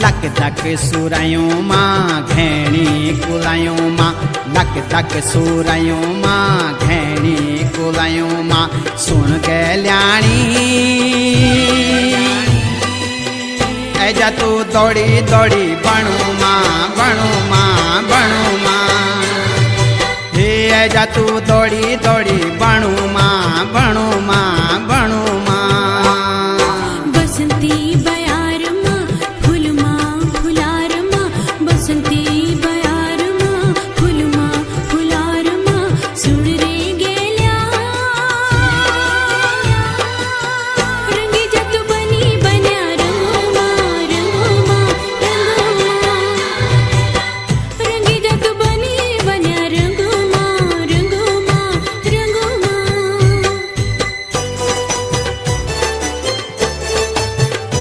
luck धक सुरायूं मां घेणी कुलायूं मां लक धक सुरायूं मां घेणी कुलायूं मां सुन गल्याणी ऐजा तू दौड़ी दौड़ी बणू मां बणू मां बणू मां हे ऐजा तू दौड़ी दौड़ी बणू मां बणू मां बणू मां बसंती बया